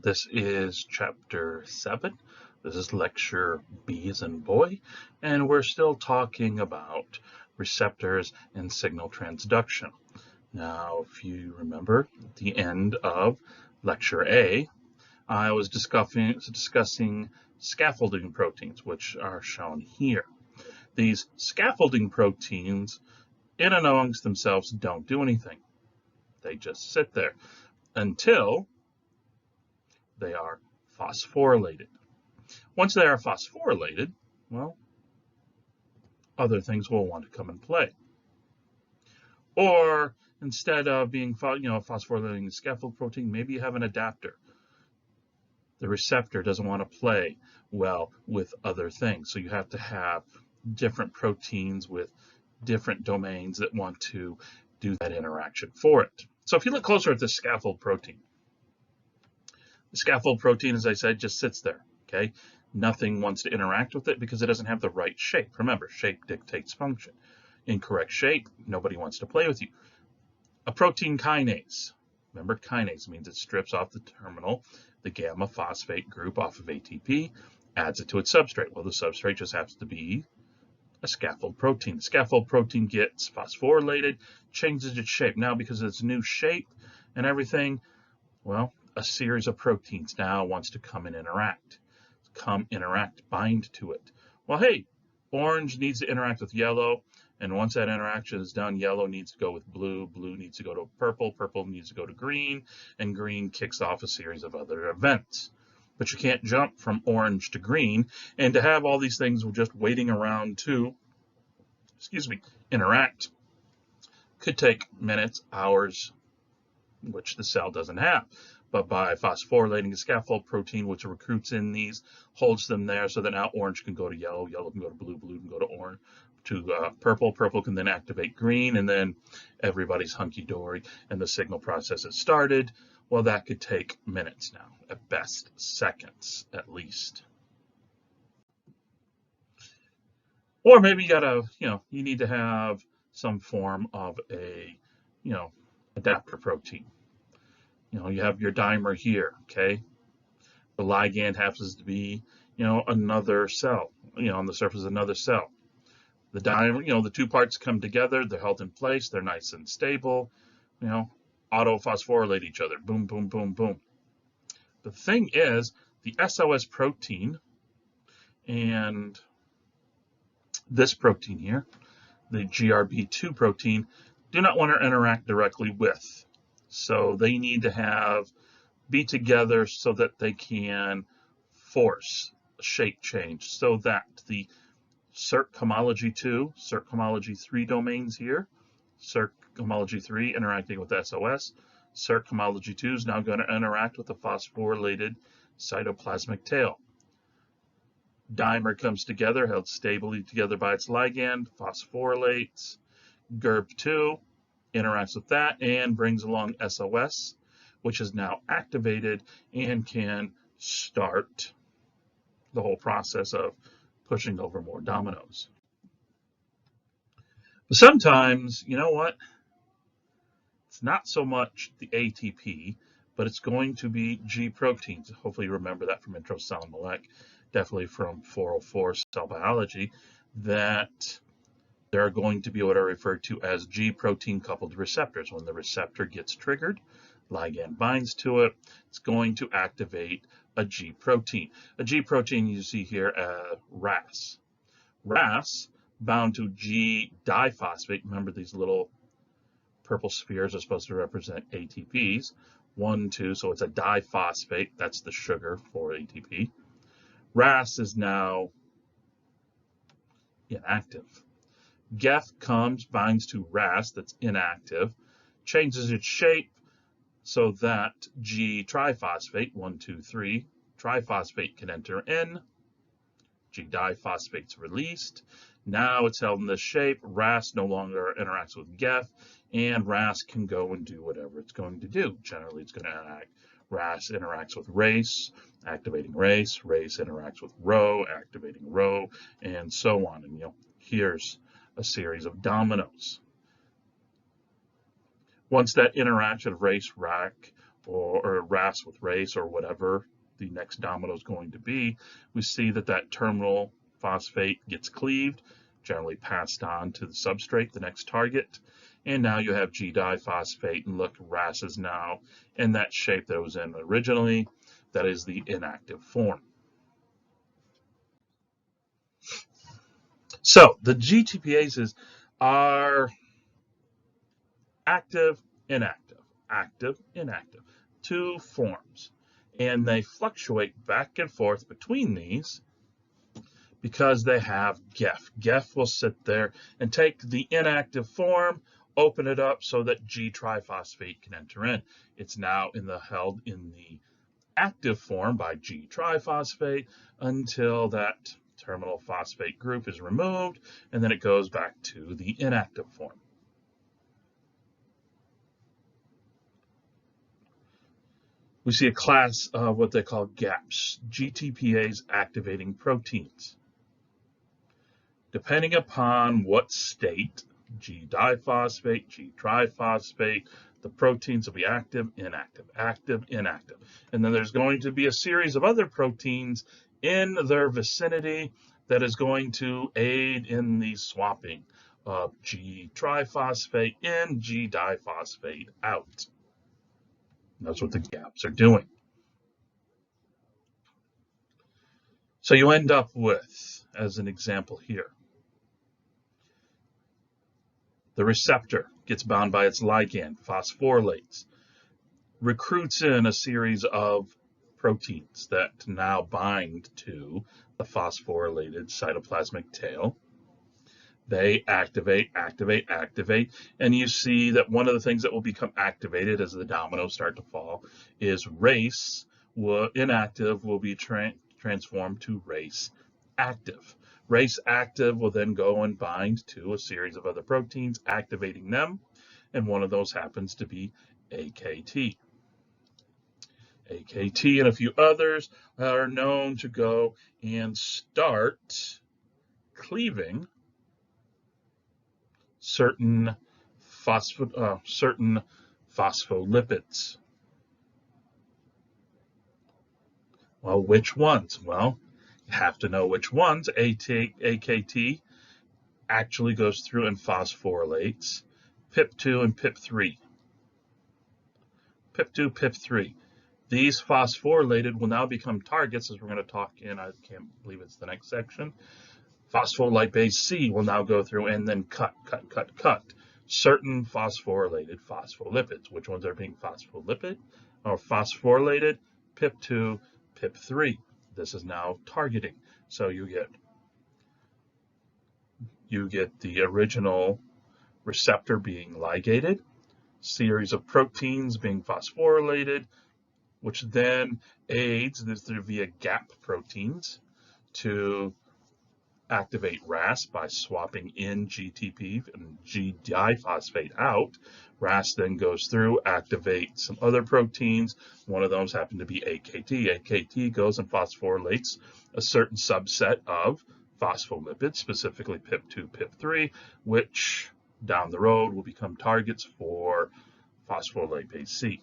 This is chapter 7. This is lecture B as in boy, and we're still talking about receptors and signal transduction. Now, if you remember at the end of lecture A, I was discussing scaffolding proteins, which are shown here. These scaffolding proteins, in and amongst themselves, don't do anything. They just sit there until they are phosphorylated. Once they are phosphorylated, well, other things will want to come and play. Or instead of being phosphorylating the scaffold protein, maybe you have an adapter. The receptor doesn't want to play well with other things, so you have to have different proteins with different domains that want to do that interaction for it. So if you look closer at the scaffold protein, the scaffold protein, as I said, just sits there, okay? Nothing wants to interact with it because it doesn't have the right shape. Remember, shape dictates function. Incorrect shape, nobody wants to play with you. A protein kinase. Remember, kinase means it strips off the terminal, the gamma phosphate group off of ATP, adds it to its substrate. Well, the substrate just happens to be a scaffold protein. The scaffold protein gets phosphorylated, changes its shape. Now, because of its new shape and everything, well, a series of proteins now wants to come and interact. Bind to it. Well, hey, orange needs to interact with yellow, and once that interaction is done, yellow needs to go with blue, blue needs to go to purple, purple needs to go to green, and green kicks off a series of other events. But you can't jump from orange to green, and to have all these things just waiting around to, interact could take minutes, hours, which the cell doesn't have. But by phosphorylating the scaffold protein, which recruits in these, holds them there so that now orange can go to yellow, yellow can go to blue, blue can go to orange, to purple, purple can then activate green, and then everybody's hunky-dory, and the signal process has started. Well, that could take minutes now, at best seconds at least. Or maybe you need to have some form of a, adapter protein. You have your dimer here, okay? The ligand happens to be, another cell, on the surface of another cell. The dimer, the two parts come together, they're held in place, they're nice and stable, autophosphorylate each other, boom, boom, boom, boom. The thing is, the SOS protein and this protein here, the GRB2 protein, do not want to interact directly with. So they need to be together so that they can force a shape change so that the Circ homology 2, Circ homology 3 domains here, Circ homology 3 interacting with SOS, Circ homology 2 is now going to interact with the phosphorylated cytoplasmic tail. Dimer comes together, held stably together by its ligand, phosphorylates, GRB2 interacts with that and brings along SOS, which is now activated and can start the whole process of pushing over more dominoes. But sometimes, you know what? It's not so much the ATP, but it's going to be G proteins. Hopefully you remember that from Intro Cell and Molecular, definitely from 404 Cell Biology, that there are going to be what are referred to as G protein coupled receptors. When the receptor gets triggered, ligand binds to it, it's going to activate a G protein. A G protein you see here, RAS. RAS bound to G diphosphate. Remember, these little purple spheres are supposed to represent ATPs. 1, 2, so it's a diphosphate. That's the sugar for ATP. RAS is now inactive. GEF comes, binds to RAS that's inactive, changes its shape so that G triphosphate, 1, 2, 3, triphosphate can enter in. G diphosphate's released. Now it's held in this shape. RAS no longer interacts with GEF, and RAS can go and do whatever it's going to do. Generally, it's going to interact. RAS interacts with RACE, activating RACE. RACE interacts with Rho, activating Rho, and so on. And here's a series of dominoes. Once that interaction of RACE, RAC, or RAS with RACE or whatever the next domino is going to be, we see that that terminal phosphate gets cleaved, generally passed on to the substrate, the next target, and now you have G-diphosphate, and look, RAS is now in that shape that it was in originally. That is the inactive form. So the GTPases are active, inactive, active, inactive, two forms. And they fluctuate back and forth between these because they have GEF. GEF will sit there and take the inactive form, open it up so that G-triphosphate can enter in. It's now held in the active form by G-triphosphate until that terminal phosphate group is removed, and then it goes back to the inactive form. We see a class of what they call GAPs, GTPase activating proteins. Depending upon what state, G-diphosphate, G-triphosphate, the proteins will be active, inactive, active, inactive. And then there's going to be a series of other proteins in their vicinity that is going to aid in the swapping of G-triphosphate in, G-diphosphate out. That's what the GAPs are doing. So you end up with, as an example here, the receptor gets bound by its ligand, phosphorylates, recruits in a series of proteins that now bind to the phosphorylated cytoplasmic tail. They activate, activate, activate, and you see that one of the things that will become activated as the dominoes start to fall is RACE, inactive, will be transformed to RACE active. RACE active will then go and bind to a series of other proteins, activating them, and one of those happens to be AKT. AKT and a few others are known to go and start cleaving certain phospholipids. Well, which ones? Well, you have to know which ones. AKT actually goes through and phosphorylates PIP2 and PIP3. PIP2, PIP3. These phosphorylated will now become targets, as we're going to talk in, I can't believe it's the next section. Phospholipase C will now go through and then cut certain phosphorylated phospholipids. Which ones are being phosphorylated? PIP2, PIP3. This is now targeting. So you get the original receptor being ligated, series of proteins being phosphorylated, which then aids via GAP proteins to activate RAS by swapping in GTP and G-diphosphate out. RAS then goes through, activates some other proteins. One of those happened to be AKT. AKT goes and phosphorylates a certain subset of phospholipids, specifically PIP2, PIP3, which down the road will become targets for phospholipase C.